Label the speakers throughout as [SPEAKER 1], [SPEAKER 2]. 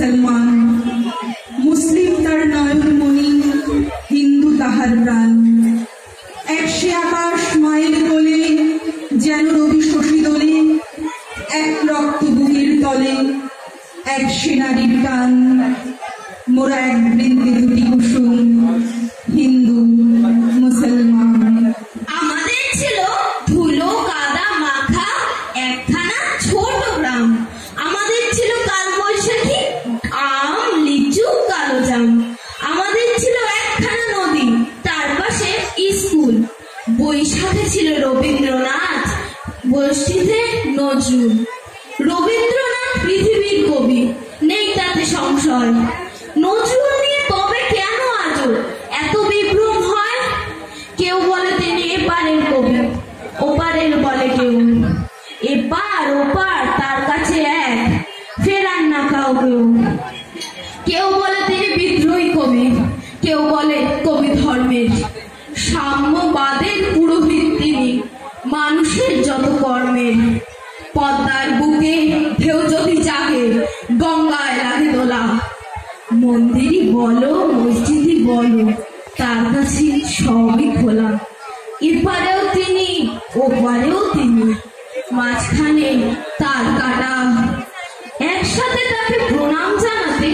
[SPEAKER 1] মুসলমান, মুসলিম তার নয়নমণি, হিন্দু তাহার প্রাণ। একশে আকাশ মায়ের কোলে, যেন রবি শশী দোলে, এক রক্ত বুকের তলে, এক সেনারীর টান। মোরা এক বৃন্দে দুটি কুসুম, হিন্দু মুসলমান।
[SPEAKER 2] আমাদের ছিল ধুলো কাদা মাখা একখানা ছোট গ্রাম। আমাদের ছিল কাল বৈশাখী, আম লিচু কালো জাম। আমাদের ছিল একখানা নদী, তার পাশে স্কুল। বৈশাখে ছিল রবীন্দ্রনাথ, বৈষ্ণীতে নজরুল। রবীন্দ্রনাথ পৃথিবীর কবি, নেই তাতে সংশয়। নজরুল নিয়ে তবে কেন আজও এত বিভ্রম হয়? কেউ বলে তিনি এপারের কবি, ওপারের বলে কেউ। এপার ওপার তার কাছে এক, ফেরান না কাউকেও। কেউ বলে তিনি বিদ্রোহী কবি, কেউ বলে কবি ধর্মের। সাম্যবাদের পুরোহিত তিনি, মানুষের যত কর্মের। পদ্মার বুকে ঢেউ যদি জাগে, গঙ্গায় লাগে দোলা। মন্দিরই বলো মসজিদই বলো, তার কাছে সবই খোলা। এপারেও তিনি ওপারেও তিনি, মাঝখানে তার কাটা। একসাথে তাকে প্রণাম জানাতে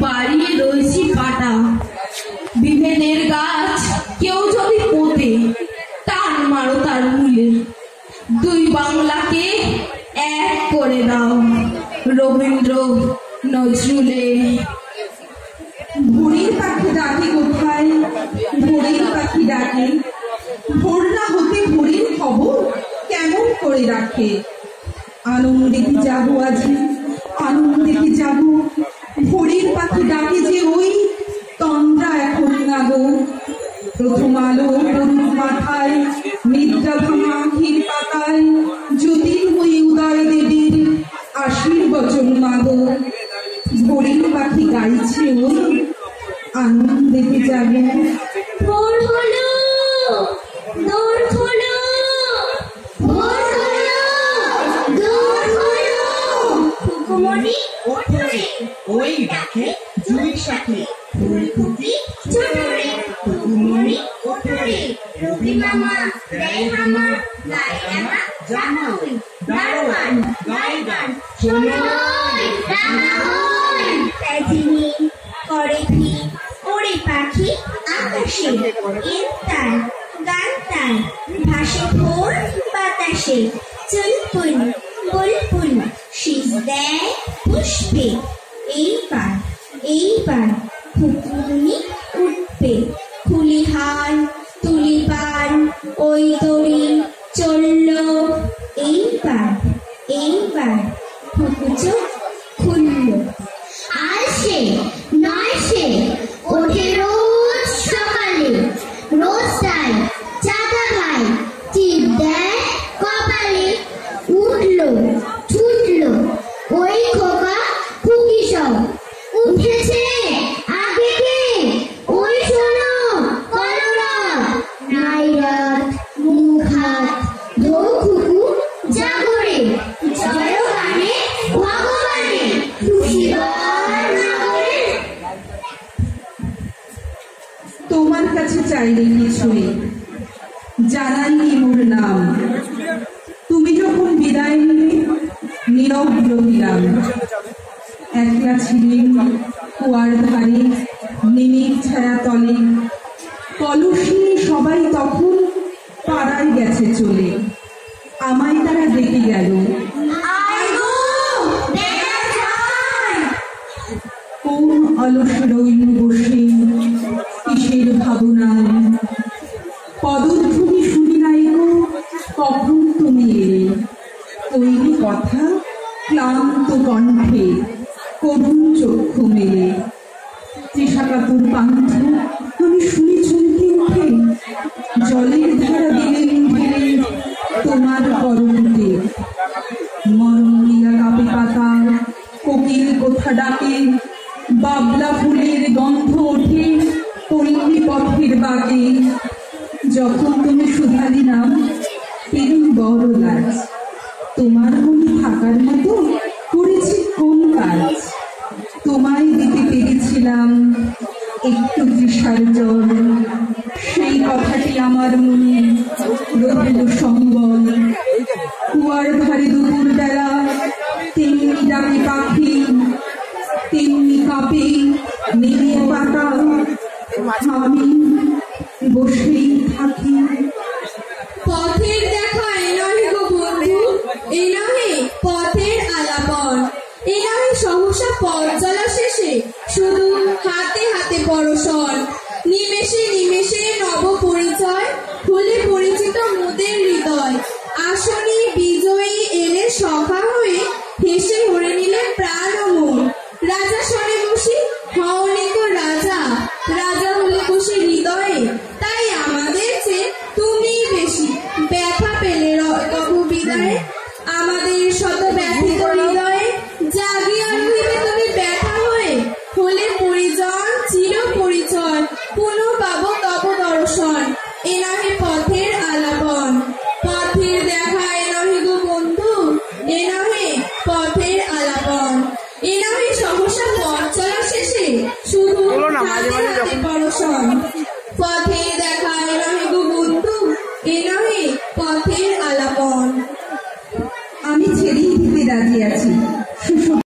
[SPEAKER 2] বাড়িয়ে রয়েছি পাটা। বিভেদের গাছ কেউ যদি পোতে, টান মারো তার মূলে। দুই বাংলাকে এক করে দাও, রবীন্দ্র নজরুলে।
[SPEAKER 1] ভোরের পাখি ডাকে কোথায়, ভোরের পাখি ডাকে। ভোর না হতে ভোরের খবর কেমন করে রাখে। আনন্দে কি যাবো আজ, আনন্দে কি যাবো। ভোরের পাখি ডাকে যে ওই তন্দ্রা এখন না গো। প্রথম আলো গরুর মাথায়, নিদ্রা ভাঙা আখির পাতায়, জ্যোতির্ময়ী উদয় দেবীর আশীর্বচন মাগো। ভোরের পাখি গাইছে ওই আনন্দে কি যাবো।
[SPEAKER 2] ভোর হলো, দোর খোলো, ভোর হলো, দোর খোলো। ফুকুমণি ওঠো রে, ওই ডাকে জুই সাথে। ফুলকুটি ছোট রে, ফুকুমণি ওঠো রে। রবি মামা দেয় হামা, গায়ে রাঙা জামা ওই। দারোয়ান গায়ে গান, শোনো রাঙা হই। তেজিনি করে কি ওরে পাখি আকাশে, এর তার গান তার ভাসে ভোর বাতাসে। চুলপুল বুলবুল শীষ দেয় পুষ্পে। এইবার এইবার ফুকুমণি উঠবে। খুলিহার তুলিবার ওই দড়ি চলল। এইবার এইবার ফুকু চোখ খুলল। আর সে নয় সে ওঠে রোজ সকালে, রোজ তাই চাঁদা খায়, টিপ দেয় কপালে। উঠলো ছুটলো ওই খোকা খুকি সব, উঠেছে আগে কে ওই শোনো কলরব। নাই রাত মুখ হাত ধো খুকু জাগরে, জয় গানে ভগবানে খুশি
[SPEAKER 1] তোমার কাছে চাইলে কিছুই, জানাইনি মোর নাম। তুমি যখন বিদায় নিলে নীরব রহিলাম। একলা ছিলেন কুয়ার ধারে, নিমির ছায়া তলে। কলসি সবাই তখন পাড়ায় গেছে চলে। আমায় তারা ডেকে গেল, কোন অলস রইল বসে কিসের ভাবনায়। পদধ্বনি শুনি নাই গো কখন তুমি এলে। তৈরি কথা ক্লান্ত কণ্ঠে, করুণ চক্ষু মেলে। তৃষাকাতুর পান্থ আমি শুনি চমকে উঠে। জলের ধারা দিলেন ঢেলে তোমার পরমতে। মরমরিয়া কাপে পাতা, কোকিল কোথা ডাকে। বাবলা ফুলের গন্ধ ওঠে পল্লী পথের বাগে। যখন তুমি শুধালি নাম, তিনি বড় লাজ। তোমার মনে থাকার মতো করেছি কোন কাজ। তোমায় দিতে পেরেছিলাম একটু তৃষার জল, সেই কথাটি আমার মনে রহিল সম্বল। কুয়ার ধারে দুপুর বেলা তেমনি ডাকে পাখি, তেমনি কাঁপে নিমের পাতা, আমি বসেই থাকি।
[SPEAKER 2] পথের দেখা এ নহে গো বন্ধু, এ নহে পথের আলাপন, এ নহে সহসা পথ চলা শেষে শুধু হাতে হাতে পরশন। নিমেষে নিমেষে নব পরিচয়, হলে পরিচিত মোদের হৃদয়। আসনি বিজয়ী এলে সখা হয়ে, হেসে হরে নিলে প্রাণ ও মন। রাজা সরে বসি হওনি তো রাজা, রাজা হলে বসে হৃদয়ে। তাই আমাদের চেয়ে তুমি বেশি ব্যথা পেলে তবু বিদায়ে। আমাদের শত ব্যথিত হৃদয়ে জাগিয়া রহিবে তুমি ব্যথা হয়ে। হলে পরিজন চির পরিচয়, পুনঃ পাবো তব দর্শন। এ নহে পথ